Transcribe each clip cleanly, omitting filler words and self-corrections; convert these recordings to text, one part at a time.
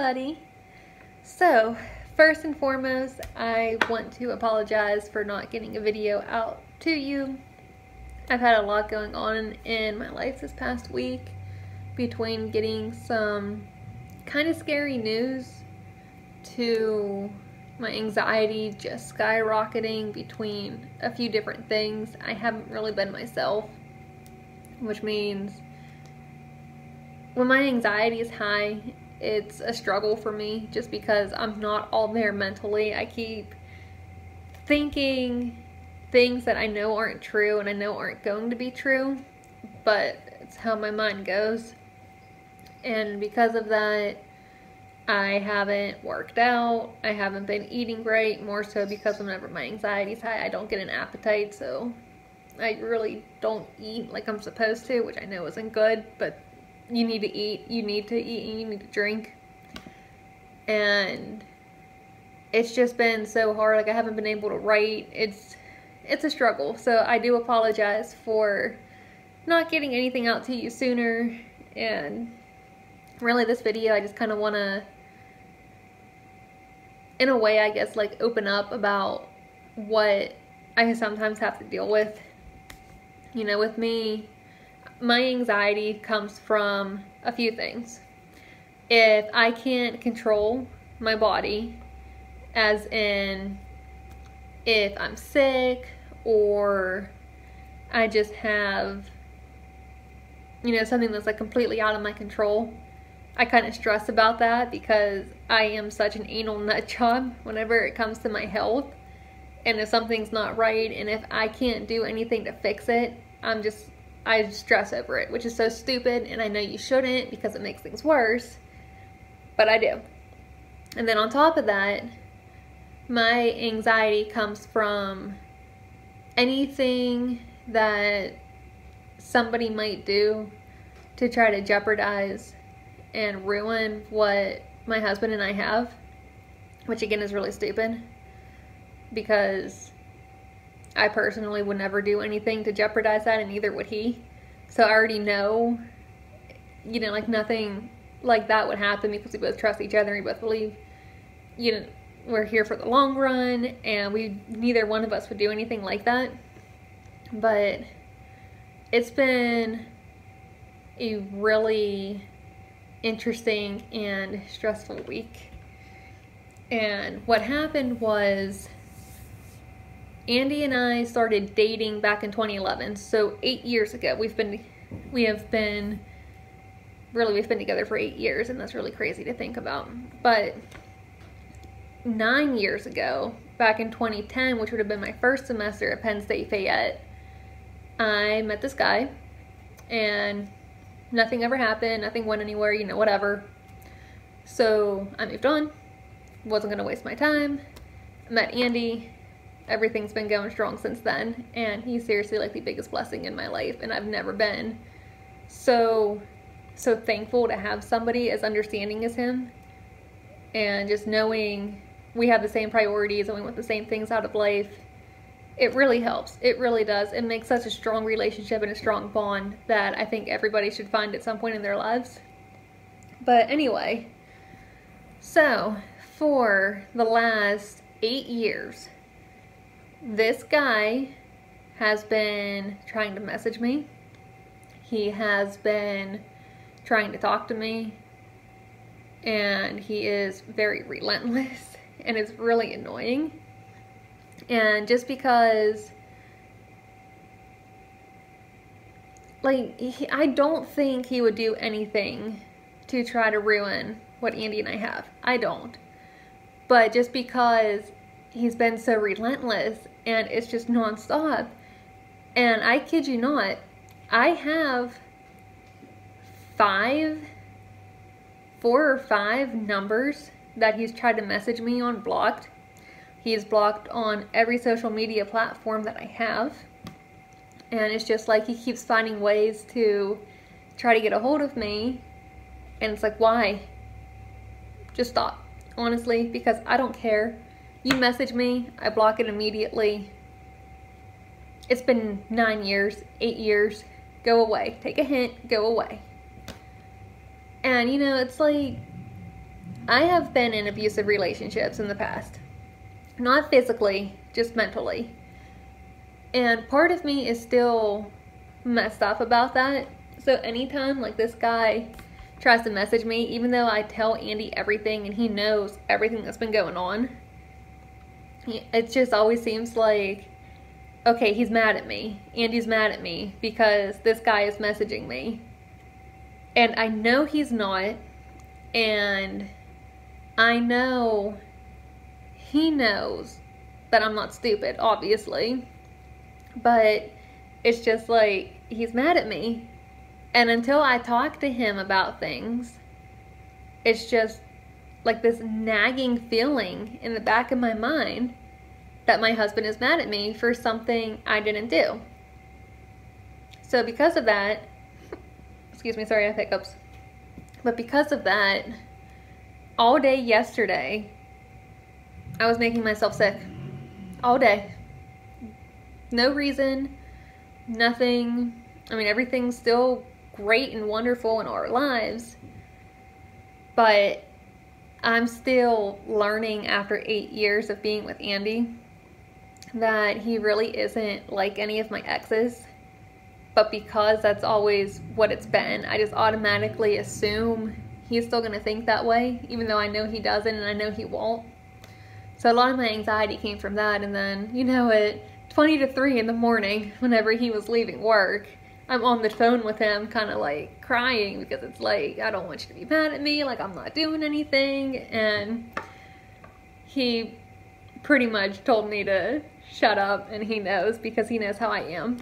everybody. So, first and foremost, I want to apologize for not getting a video out to you. I've had a lot going on in my life this past week, between getting some kind of scary news to my anxiety just skyrocketing between a few different things. I haven't really been myself, which means when my anxiety is high, it's a struggle for me just because I'm not all there mentally. I keep thinking things that I know aren't true and I know aren't going to be true, but it's how my mind goes. And because of that, I haven't worked out, I haven't been eating great, more so because whenever my anxiety's high, I don't get an appetite, so I really don't eat like I'm supposed to, which I know isn't good, but you need to eat, and you need to drink. And it's just been so hard. Like, I haven't been able to write. It's a struggle. So I do apologize for not getting anything out to you sooner. And really, this video, I just kind of want to, in a way, I guess, like, open up about what I sometimes have to deal with. You know, with me, my anxiety comes from a few things. If I can't control my body, as in if I'm sick or I just have, you know, something that's like completely out of my control, I kind of stress about that because I am such an anal nut job whenever it comes to my health. And if something's not right and if I can't do anything to fix it, I stress over it, which is so stupid, and I know you shouldn't because it makes things worse, but I do. And then on top of that, my anxiety comes from anything that somebody might do to try to jeopardize and ruin what my husband and I have, which again is really stupid because I personally would never do anything to jeopardize that, and neither would he. So I already know, you know, like, nothing like that would happen because we both trust each other and we both believe, you know, we're here for the long run, and neither one of us would do anything like that. But it's been a really interesting and stressful week. And what happened was, Andy and I started dating back in 2011, so 8 years ago. We've been together for 8 years, and that's really crazy to think about. But 9 years ago, back in 2010, which would have been my first semester at Penn State Fayette, I met this guy, and nothing ever happened, nothing went anywhere, you know, whatever. So I moved on, wasn't gonna waste my time. I met Andy. Everything's been going strong since then, and he's seriously like the biggest blessing in my life, and I've never been so thankful to have somebody as understanding as him, and just knowing we have the same priorities and we want the same things out of life. It really helps. It really does. It makes such a strong relationship and a strong bond that I think everybody should find at some point in their lives. But anyway, so for the last 8 years, this guy has been trying to message me. He has been trying to talk to me, and he is very relentless, and it's really annoying. And just because, like, I don't think he would do anything to try to ruin what Andy and I have. I don't. But just because he's been so relentless, and it's just nonstop. And I kid you not, I have 4 or 5 numbers that he's tried to message me on blocked. He's blocked on every social media platform that I have. And it's just like he keeps finding ways to try to get a hold of me. And it's like, why? Just stop. Honestly, because I don't care. You message me, I block it immediately. It's been 9 years, 8 years. Go away. Take a hint, go away. And, you know, it's like, I have been in abusive relationships in the past. Not physically, just mentally. And part of me is still messed up about that. So anytime like this guy tries to message me, even though I tell Andy everything and he knows everything that's been going on, it just always seems like, okay, he's mad at me. Andy's mad at me because this guy is messaging me. And I know he's not. And I know he knows that I'm not stupid, obviously. But it's just like, he's mad at me. And until I talk to him about things, it's just like this nagging feeling in the back of my mind that my husband is mad at me for something I didn't do. So because of that, excuse me, sorry I have hiccups. But because of that, all day yesterday, I was making myself sick. All day. No reason, nothing. I mean, everything's still great and wonderful in our lives. But I'm still learning after 8 years of being with Andy that he really isn't like any of my exes. But because that's always what it's been, I just automatically assume he's still going to think that way, even though I know he doesn't and I know he won't. So a lot of my anxiety came from that. And then, you know, at 20 to 3 in the morning, whenever he was leaving work, I'm on the phone with him kind of like crying because it's like, I don't want you to be mad at me, like I'm not doing anything. And he pretty much told me to shut up, and he knows because he knows how I am.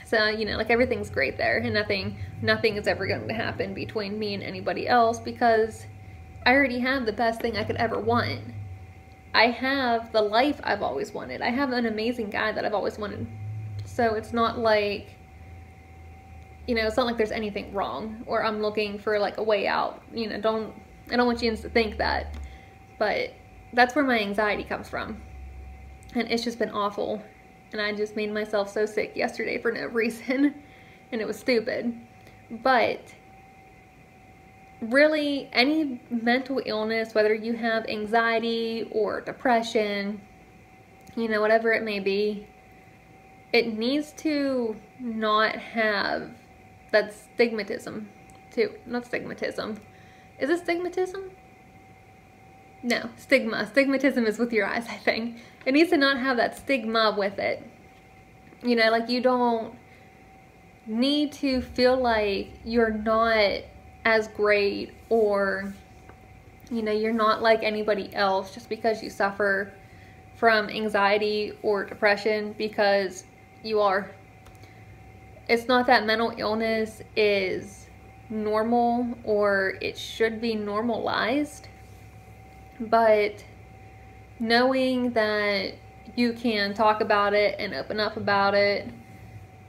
So, you know, like everything's great there, and nothing is ever going to happen between me and anybody else because I already have the best thing I could ever want. I have the life I've always wanted. I have an amazing guy that I've always wanted. So it's not like, you know, it's not like there's anything wrong or I'm looking for like a way out. You know, I don't want you to think that. But that's where my anxiety comes from. And it's just been awful. And I just made myself so sick yesterday for no reason. And it was stupid. But really, any mental illness, whether you have anxiety or depression, you know, whatever it may be, it needs to not have that stigmatism too. Not stigmatism. Is it stigmatism? No, stigma. Stigmatism is with your eyes, I think. It needs to not have that stigma with it. You know, like you don't need to feel like you're not as great or, you know, you're not like anybody else just because you suffer from anxiety or depression, because you are. It's not that mental illness is normal or it should be normalized, but knowing that you can talk about it and open up about it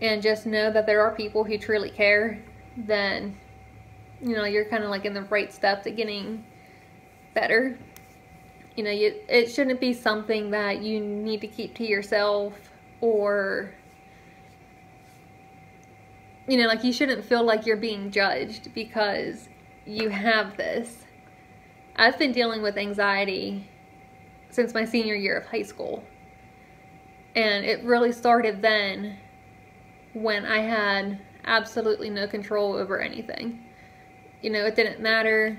and just know that there are people who truly care, then, you know, you're kind of like in the right step to getting better. You know, it shouldn't be something that you need to keep to yourself, or, you know, like you shouldn't feel like you're being judged because you have this. I've been dealing with anxiety since my senior year of high school. And it really started then when I had absolutely no control over anything. You know, it didn't matter.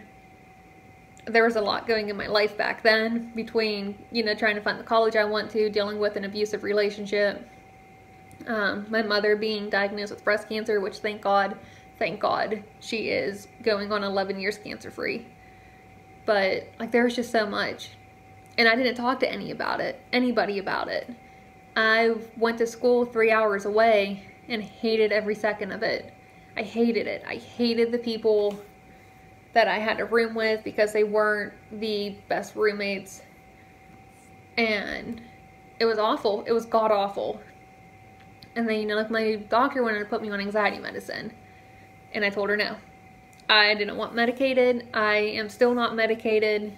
There was a lot going in my life back then between, you know, trying to find the college I want to, dealing with an abusive relationship, my mother being diagnosed with breast cancer, which thank God she is going on 11 years cancer free. But like there was just so much, and I didn't talk to anybody about it. I went to school 3 hours away and hated every second of it. I hated it. I hated the people that I had to room with because they weren't the best roommates. And it was awful. It was god awful. And then, you know, like my doctor wanted to put me on anxiety medicine. And I told her no. I didn't want medicated. I am still not medicated.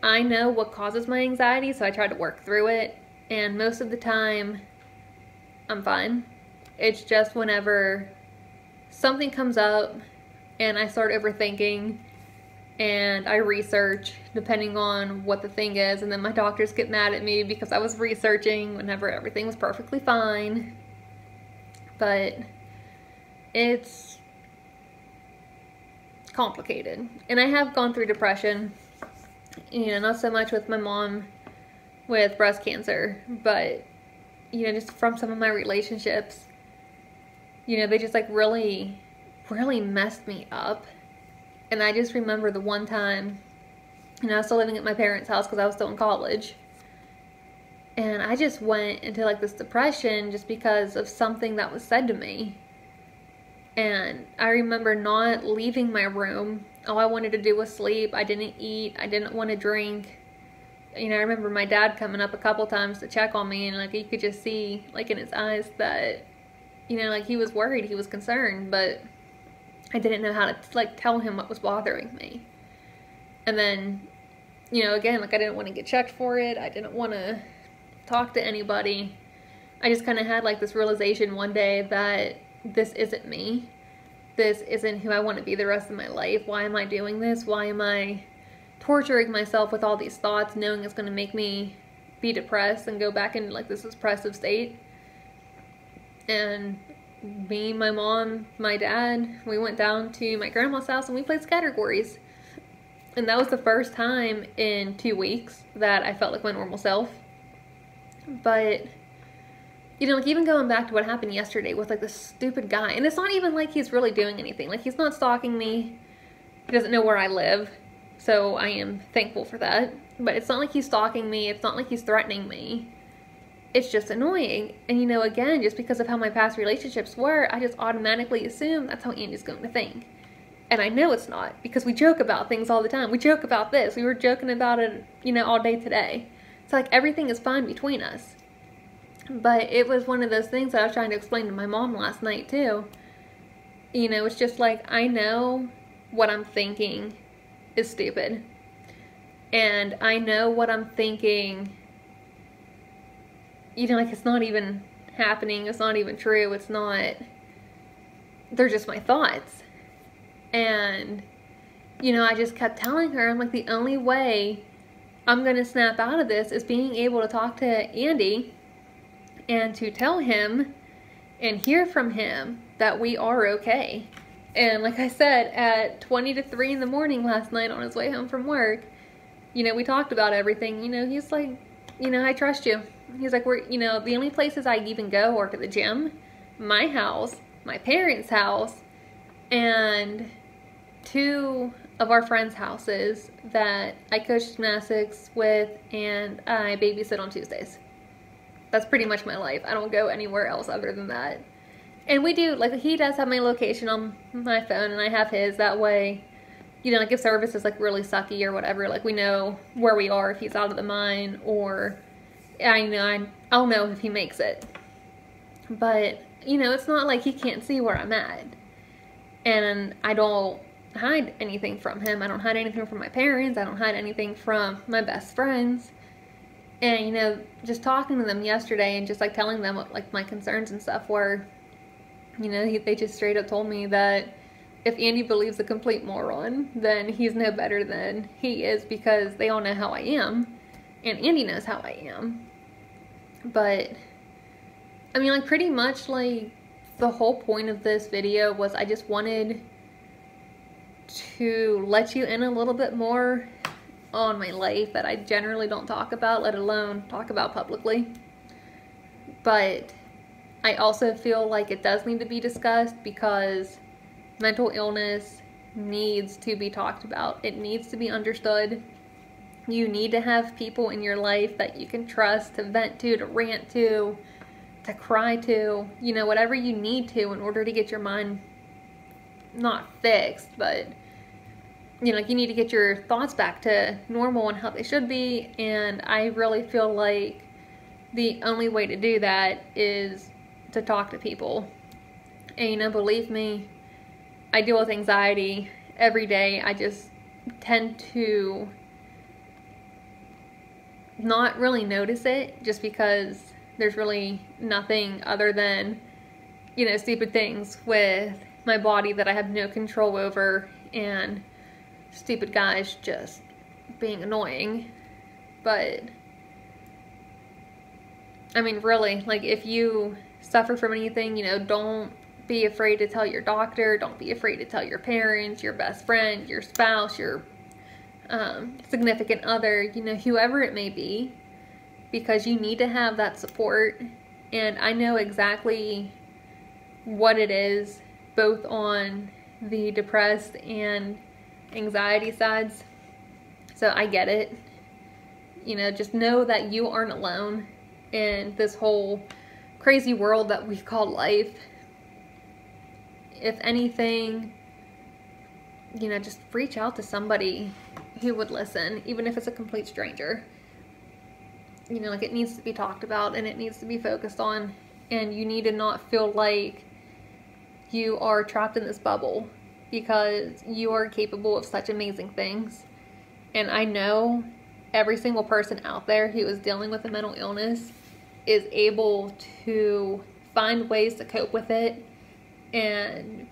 I know what causes my anxiety, so I tried to work through it. And most of the time, I'm fine. It's just whenever something comes up and I start overthinking, and I research depending on what the thing is, and then my doctors get mad at me because I was researching whenever everything was perfectly fine. But it's complicated, and I have gone through depression, you know, not so much with my mom with breast cancer, but you know, just from some of my relationships, you know, they just like really messed me up. And I just remember the one time, you know, I was still living at my parents' house because I was still in college. And I just went into like this depression just because of something that was said to me. And I remember not leaving my room. All I wanted to do was sleep. I didn't eat. I didn't want to drink. You know, I remember my dad coming up a couple times to check on me, and like you could just see like in his eyes that, you know, like he was worried, he was concerned, but I didn't know how to like tell him what was bothering me. And then, you know, again, like I didn't want to get checked for it. I didn't want to talk to anybody. I just kind of had like this realization one day that this isn't me. This isn't who I want to be the rest of my life. Why am I doing this? Why am I torturing myself with all these thoughts, knowing it's going to make me be depressed and go back into like this depressive state? And me, my mom, my dad, we went down to my grandma's house and we played categories. And that was the first time in 2 weeks that I felt like my normal self. But, you know, like even going back to what happened yesterday with like this stupid guy, and it's not even like he's really doing anything. Like he's not stalking me. He doesn't know where I live. So I am thankful for that. But it's not like he's stalking me. It's not like he's threatening me. It's just annoying. And you know, again, just because of how my past relationships were, I just automatically assume that's how Andy's going to think. And I know it's not, because we joke about things all the time. We joke about this. We were joking about it, you know, all day today. So like everything is fine between us. But it was one of those things that I was trying to explain to my mom last night too. You know, it's just like, I know what I'm thinking is stupid. And I know what I'm thinking, you know, like it's not even happening. It's not even true. It's not, they're just my thoughts. And, you know, I just kept telling her, I'm like, the only way I'm going to snap out of this is being able to talk to Andy and to tell him and hear from him that we are okay. And like I said, at 20 to 3 in the morning last night on his way home from work, you know, we talked about everything. You know, he's like, you know, I trust you. He's like, we're, you know, the only places I even go are to the gym, my house, my parents' house, and 2 of our friends' houses that I coach gymnastics with and I babysit on Tuesdays. That's pretty much my life. I don't go anywhere else other than that. And we do, like, he does have my location on my phone and I have his. That way, you know, like if service is like really sucky or whatever, like we know where we are if he's out of the mine, or I'll know if he makes it. But, you know, it's not like he can't see where I'm at. And I don't hide anything from him. I don't hide anything from my parents. I don't hide anything from my best friends. And, you know, just talking to them yesterday and just like telling them what like my concerns and stuff were, you know, they just straight up told me that if Andy believes a complete moron, then he's no better than he is, because they all know how I am. And Andy knows how I am. But, I mean, like pretty much like the whole point of this video was I just wanted to let you in a little bit more on my life that I generally don't talk about, let alone talk about publicly. But I also feel like it does need to be discussed, because mental illness needs to be talked about. It needs to be understood. You need to have people in your life that you can trust to vent to rant to cry to, you know, whatever you need to in order to get your mind not fixed, but, you know, like you need to get your thoughts back to normal and how they should be. And I really feel like the only way to do that is to talk to people. And, you know, believe me, I deal with anxiety every day. I just tend to not really notice it, just because there's really nothing other than, you know, stupid things with my body that I have no control over, and stupid guys just being annoying. But I mean, really, like, if you suffer from anything, you know, don't be afraid to tell your doctor. Don't be afraid to tell your parents, your best friend, your spouse, your significant other, you know, whoever it may be, because you need to have that support. And I know exactly what it is, both on the depressed and anxiety sides. So I get it. You know, just know that you aren't alone in this whole crazy world that we call life. If anything, you know, just reach out to somebody who would listen, even if it's a complete stranger. You know, like, it needs to be talked about and it needs to be focused on, and you need to not feel like you are trapped in this bubble, because you are capable of such amazing things. And I know every single person out there who is dealing with a mental illness is able to find ways to cope with it and,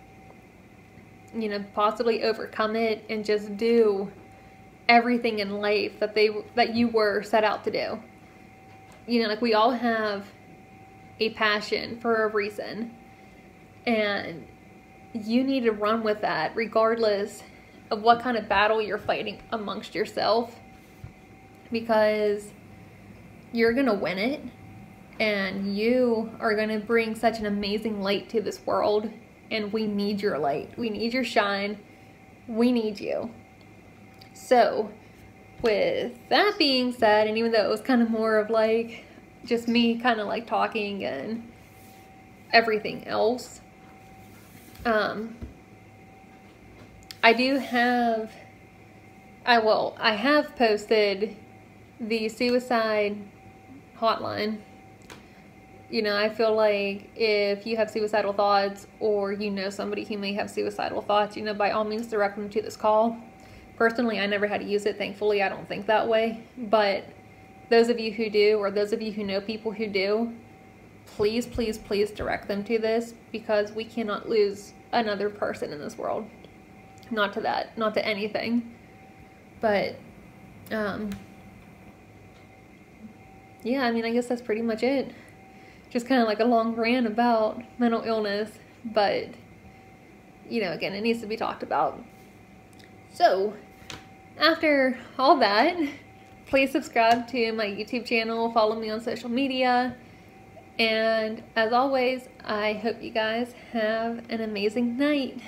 you know, possibly overcome it and just do everything in life that you were set out to do. You know, like, we all have a passion for a reason, and you need to run with that regardless of what kind of battle you're fighting amongst yourself, because you're gonna win it, and you are gonna bring such an amazing light to this world, and we need your light. We need your shine. We need you. So, with that being said, and even though it was kind of more of like just me kind of like talking and everything else, I have posted the suicide hotline. You know, I feel like if you have suicidal thoughts, or you know somebody who may have suicidal thoughts, you know, by all means direct them to this call. Personally, I never had to use it. Thankfully, I don't think that way. But those of you who do, or those of you who know people who do, please, please, please direct them to this, because we cannot lose another person in this world. Not to that, not to anything. But, yeah, I mean, I guess that's pretty much it. Just kind of like a long rant about mental illness, but, you know, again, it needs to be talked about. So, after all that, please subscribe to my YouTube channel, follow me on social media, and as always, I hope you guys have an amazing night.